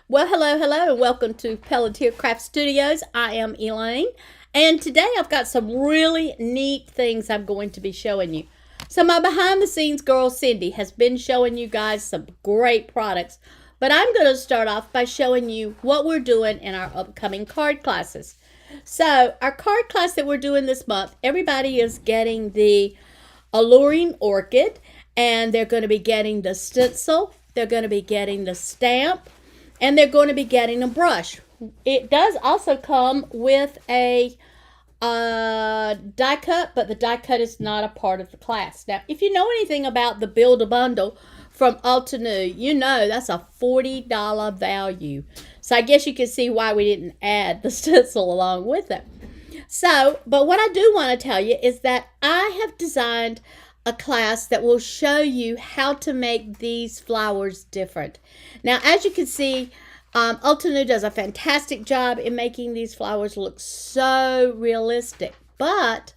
Well, hello, and welcome to Pelletier Craft Studios. I am Elaine, and today I've got some really neat things I'm going to be showing you. So my behind-the-scenes girl, Cindy, has been showing you guys some great products, but I'm going to start off by showing you what we're doing in our upcoming card classes. So our card class that we're doing this month, everybody is getting the Alluring Orchid, and they're going to be getting the stencil, they're going to be getting the stamp, and they're going to be getting a brush. It does also come with a die cut, but the die cut is not a part of the class. Now, if you know anything about the Build-A-Bundle from Altenew, you know that's a $40 value. So I guess you can see why we didn't add the stencil along with it. So, but what I do want to tell you is that I have designed a class that will show you how to make these flowers different. Now, as you can see, Altenew does a fantastic job in making these flowers look so realistic. But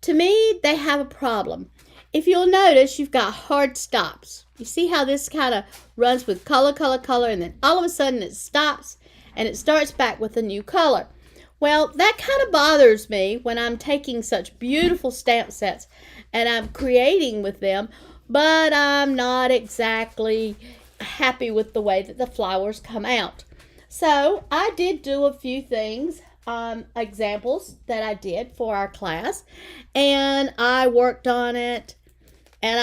to me, they have a problem. If you'll notice, you've got hard stops. You see how this kind of runs with color, and then all of a sudden it stops and it starts back with a new color. Well, that kind of bothers me when I'm taking such beautiful stamp sets and I'm creating with them, but I'm not exactly happy with the way that the flowers come out. So I did do a few things, examples that I did for our class, and I worked on it, and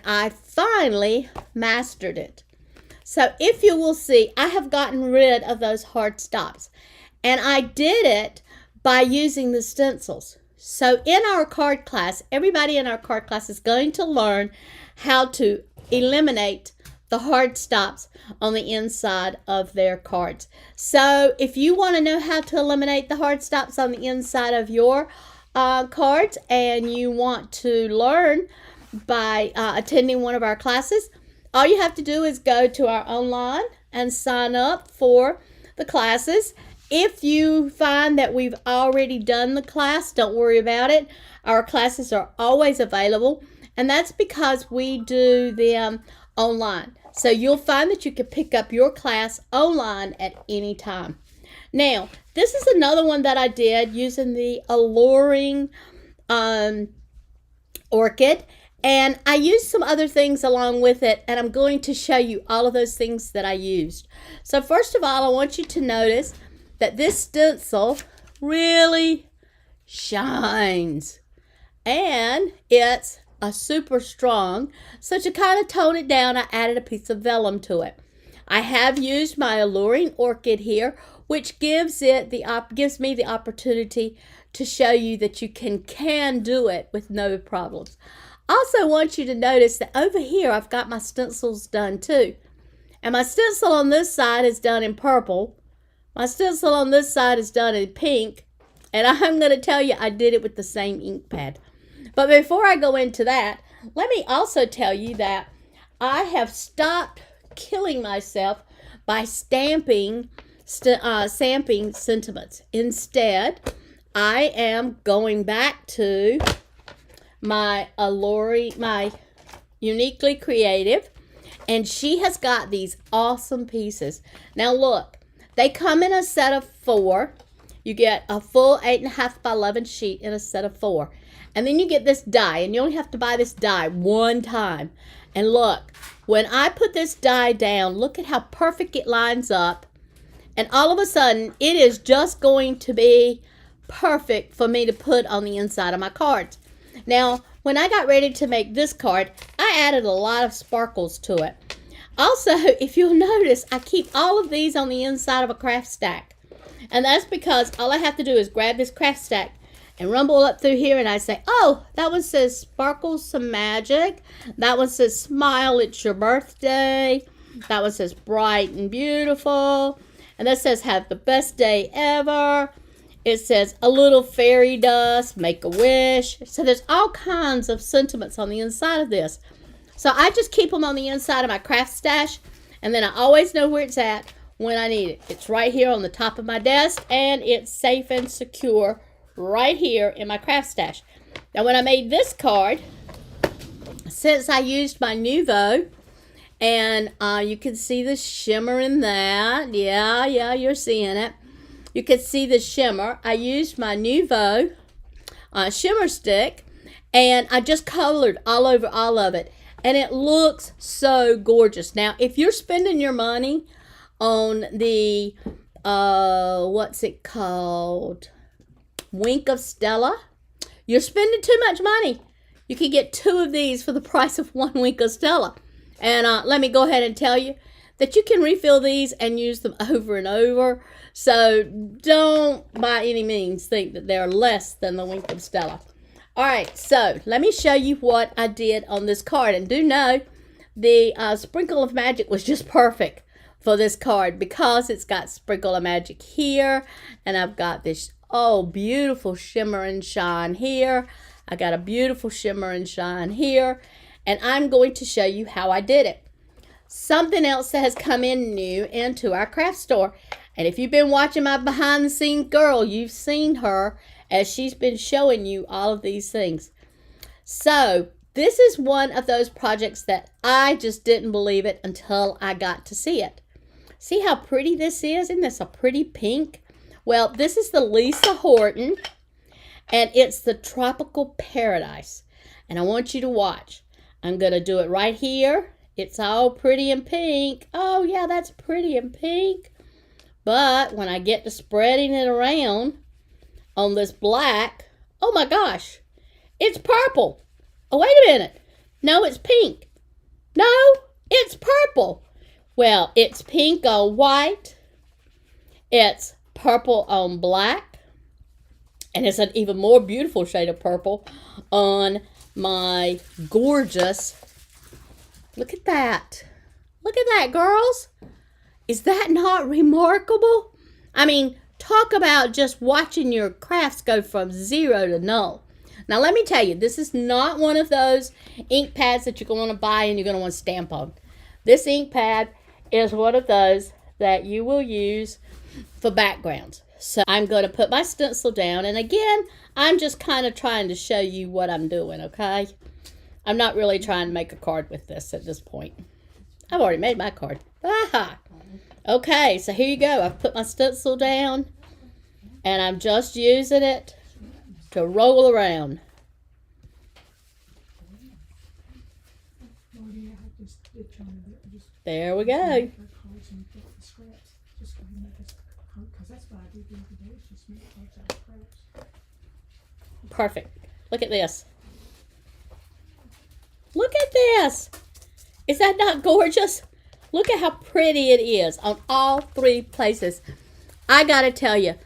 I finally mastered it. So if you will see, I have gotten rid of those hard stops, and I did it by using the stencils. So in our card class, everybody in our card class is going to learn how to eliminate the hard stops on the inside of their cards. So if you want to know how to eliminate the hard stops on the inside of your cards, and you want to learn by attending one of our classes, all you have to do is go to our online and sign up for the classes. If you find that we've already done the class, don't worry about it. Our classes are always available, and that's because we do them online. So you'll find that you can pick up your class online at any time. Now, this is another one that I did using the Alluring Orchid, and I used some other things along with it, and I'm going to show you all of those things that I used. So first of all, I want you to notice that this stencil really shines, and it's a super strong. So to kind of tone it down, I added a piece of vellum to it. I have used my Alluring Orchid here, which gives me the opportunity to show you that you can do it with no problems. I also want you to notice that over here I've got my stencils done too, and my stencil on this side is done in purple. My stencil on this side is done in pink, and I'm going to tell you I did it with the same ink pad. But before I go into that, let me also tell you that I have stopped killing myself by stamping sentiments. Instead, I am going back to my Uniquely Creative, and she has got these awesome pieces. Now look. They come in a set of 4. You get a full 8.5 by 11 sheet in a set of 4. And then you get this die, and you only have to buy this die one time. And look, when I put this die down, look at how perfect it lines up. And all of a sudden, it is just going to be perfect for me to put on the inside of my cards. Now, when I got ready to make this card, I added a lot of sparkles to it. Also, if you'll notice, I keep all of these on the inside of a craft stack. And that's because all I have to do is grab this craft stack and rumble up through here, and I say, oh, that one says sparkles some magic. That one says smile, it's your birthday. That one says bright and beautiful. And that says have the best day ever. It says a little fairy dust, make a wish. So there's all kinds of sentiments on the inside of this. So I just keep them on the inside of my craft stash, and then I always know where it's at when I need it. It's right here on the top of my desk, and it's safe and secure right here in my craft stash. Now when I made this card, since I used my Nuvo And you can see the shimmer in that. Yeah, you're seeing it. You can see the shimmer. I used my Nuvo shimmer stick, and I just colored all over all of it. And it looks so gorgeous. Now, if you're spending your money on the, what's it called? Wink of Stella, you're spending too much money. You can get 2 of these for the price of 1 Wink of Stella. And let me go ahead and tell you that you can refill these and use them over and over. So don't by any means think that they're less than the Wink of Stella. All right, so let me show you what I did on this card. And do know the Sprinkle of Magic was just perfect for this card because it's got Sprinkle of Magic here. And I've got this, oh, beautiful shimmer and shine here. I got a beautiful shimmer and shine here. And I'm going to show you how I did it. Something else that has come in new into our craft store. And if you've been watching my behind the scenes girl, you've seen her as she's been showing you all of these things. So this is one of those projects that I just didn't believe it until I got to see it. See how pretty this is? Isn't this a pretty pink? Well, this is the Lisa Horton, and it's the Tropical Paradise. And I want you to watch. I'm going to do it right here. It's all pretty and pink. Oh, yeah, that's pretty and pink. But when I get to spreading it around on this black, oh my gosh, it's purple. Oh, wait a minute. No, it's pink. No, it's purple. Well, it's pink on white. It's purple on black. And it's an even more beautiful shade of purple on my gorgeous, look at that. Look at that, girls. Is that not remarkable? I mean, talk about just watching your crafts go from 0 to null. Now, let me tell you, this is not one of those ink pads that you're going to want to buy and you're going to want to stamp on. This ink pad is one of those that you will use for backgrounds. So I'm going to put my stencil down. And again, I'm just kind of trying to show you what I'm doing, okay? I'm not really trying to make a card with this at this point. I've already made my card. Aha! Okay, so here you go. I've put my stencil down. And I'm just using it to roll around. There we go. Perfect. Look at this. Look at this. Is that not gorgeous? Look at how pretty it is on all 3 places. I gotta tell you,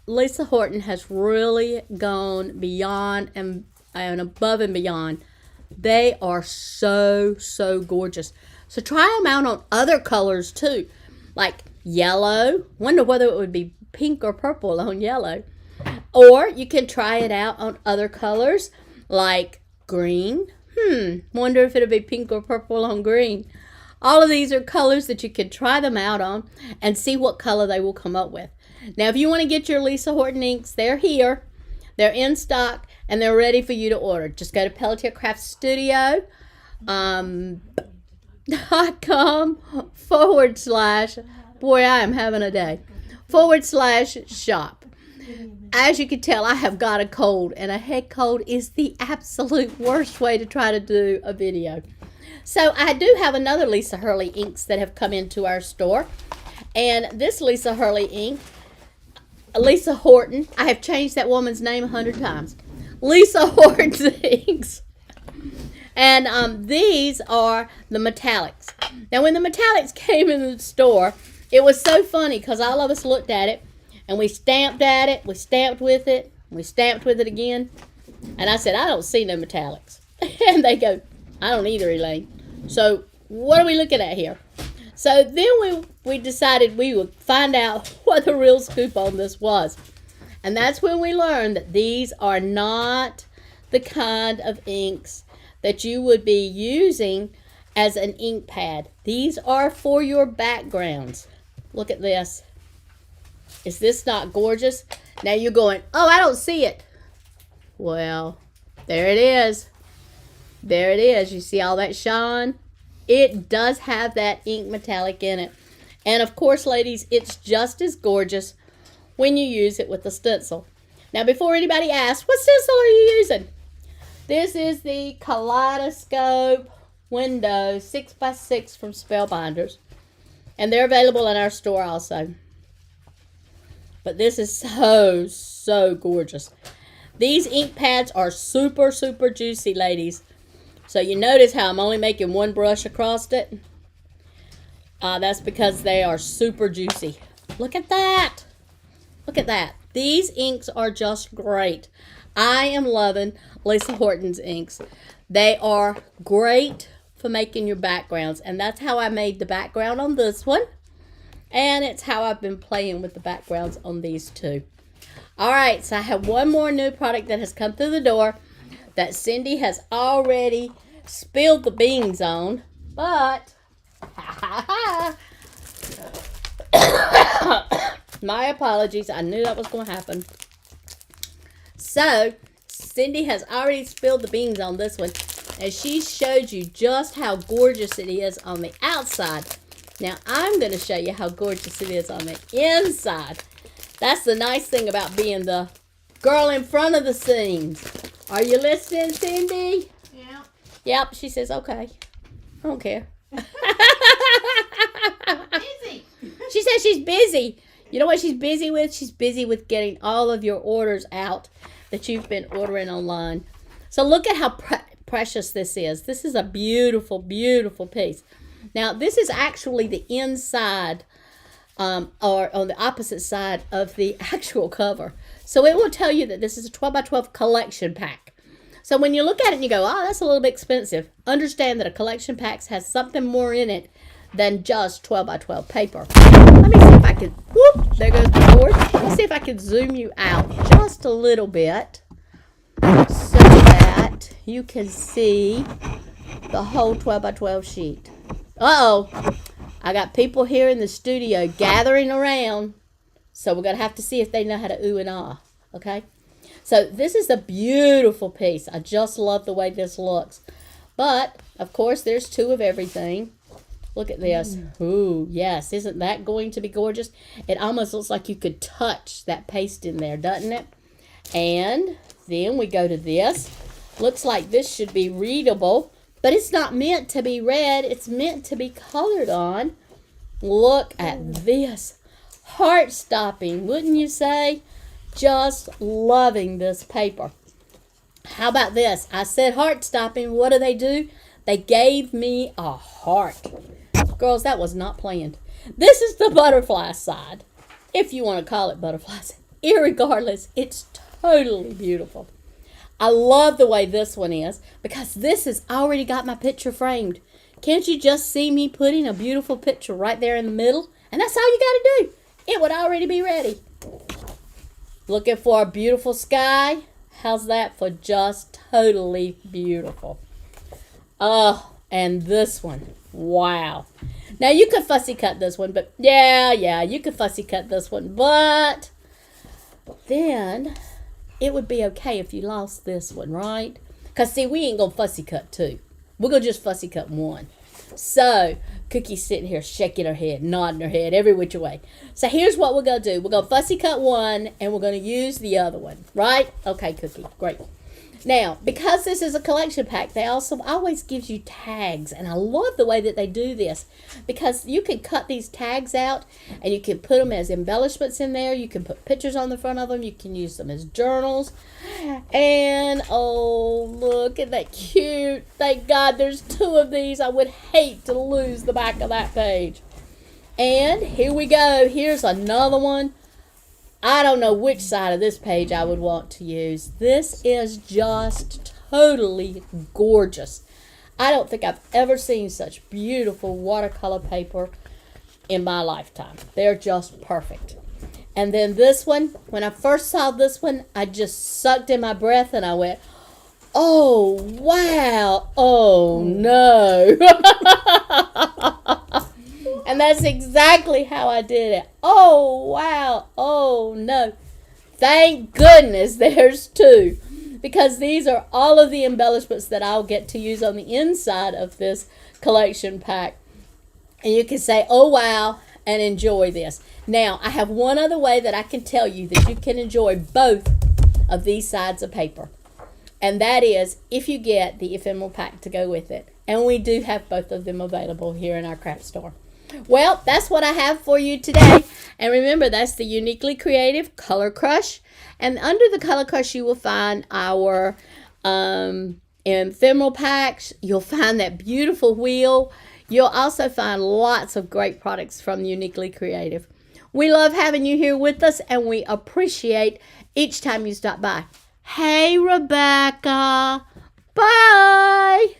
Lisa Horton has really gone beyond and above and beyond. They are so, so gorgeous. So try them out on other colors too, like yellow. Wonder whether it would be pink or purple on yellow. Or you can try it out on other colors like green. Wonder if it'll be pink or purple on green. All of these are colors that you can try them out on and see what color they will come up with. Now, if you want to get your Lisa Horton inks, they're here. They're in stock and they're ready for you to order. Just go to Pelletier Craft Studio .com/, boy, I am having a day, /shop. As you can tell, I have got a cold, and a head cold is the absolute worst way to try to do a video. So I do have another Lisa Hurley inks that have come into our store. And this Lisa Hurley ink, Lisa Horton, I have changed that woman's name 100 times. Lisa Horton's inks. And these are the metallics. Now, when the metallics came in the store, it was so funny because all of us looked at it and we stamped at it, we stamped with it, we stamped with it again. And I said, I don't see no metallics. And they go, I don't either, Elaine. So what are we looking at here? So then we decided we would find out what the real scoop on this was. And that's when we learned that these are not the kind of inks that you would be using as an ink pad. These are for your backgrounds. Look at this. Is this not gorgeous? Now you're going, oh, I don't see it. Well, there it is. There it is. You see all that shine? It does have that ink metallic in it. And of course, ladies, it's just as gorgeous when you use it with the stencil. Now, before anybody asks, what stencil are you using? This is the Kaleidoscope Window 6x6 from Spellbinders. And they're available in our store also. But this is so, so gorgeous. These ink pads are super, super juicy, ladies. So you notice how I'm only making one brush across it? That's because they are super juicy. Look at that. Look at that. These inks are just great. I am loving Lisa Horton's inks. They are great for making your backgrounds. And that's how I made the background on this one. And it's how I've been playing with the backgrounds on these two. Alright, so I have one more new product that has come through the door that Cindy has already spilled the beans on. But, my apologies. I knew that was going to happen. So, Cindy has already spilled the beans on this one. And she showed you just how gorgeous it is on the outside. Now, I'm going to show you how gorgeous it is on the inside. That's the nice thing about being the girl in front of the scenes. Are you listening, Cindy? Yeah. Yep, she says, okay. I don't care. Busy. She says she's busy. You know what she's busy with? She's busy with getting all of your orders out that you've been ordering online. So look at how precious this is. This is a beautiful, beautiful piece. Now, this is actually the inside or on the opposite side of the actual cover. So it will tell you that this is a 12 by 12 collection pack. So when you look at it and you go, oh, that's a little bit expensive, understand that a collection pack has something more in it than just 12 by 12 paper. Let me see if I can, whoop, there goes the board. Let me see if I can zoom you out just a little bit so that you can see the whole 12 by 12 sheet. Uh-oh, I got people here in the studio gathering around, so we're going to have to see if they know how to ooh and ah, okay? So this is a beautiful piece. I just love the way this looks. But, of course, there's two of everything. Look at this. Ooh, yes, isn't that going to be gorgeous? It almost looks like you could touch that paste in there, doesn't it? And then we go to this. Looks like this should be readable. But it's not meant to be read. It's meant to be colored on. Look at this. Heart-stopping, wouldn't you say? Just loving this paper. How about this? I said heart-stopping. What do? They gave me a heart. Girls, that was not planned. This is the butterfly side, if you want to call it butterflies. Irregardless, it's totally beautiful. I love the way this one is because this has already got my picture framed. Can't you just see me putting a beautiful picture right there in the middle? And that's all you got to do. It would already be ready. Looking for a beautiful sky? How's that for just totally beautiful? Oh, and this one. Wow. Now, you could fussy cut this one, but yeah, you could fussy cut this one. But then it would be okay if you lost this one, right? Because, see, we ain't going to fussy cut two. We're going to just fussy cut one. So, Cookie's sitting here shaking her head, nodding her head every which way. So, here's what we're going to do. We're going to fussy cut one, and we're going to use the other one, right? Okay, Cookie, great. Now, because this is a collection pack, they also always gives you tags. And I love the way that they do this. Because you can cut these tags out and you can put them as embellishments in there. You can put pictures on the front of them. You can use them as journals. And, oh, look at that cute. Thank God there's two of these. I would hate to lose the back of that page. And here we go. Here's another one. I don't know which side of this page I would want to use. This is just totally gorgeous. I don't think I've ever seen such beautiful watercolor paper in my lifetime. They're just perfect. And then this one, when I first saw this one, I just sucked in my breath and I went, oh, wow. Oh, no. And that's exactly how I did it. Oh, wow. Oh, no. Thank goodness there's two. Because these are all of the embellishments that I'll get to use on the inside of this collection pack. And you can say, oh, wow, and enjoy this. Now, I have one other way that I can tell you that you can enjoy both of these sides of paper. And that is if you get the ephemeral pack to go with it. And we do have both of them available here in our craft store. Well, that's what I have for you today. And remember, that's the Uniquely Creative Color Crush. And under the Color Crush, you will find our ephemeral packs. You'll find that beautiful wheel. You'll also find lots of great products from Uniquely Creative. We love having you here with us, and we appreciate each time you stop by. Hey, Rebecca. Bye.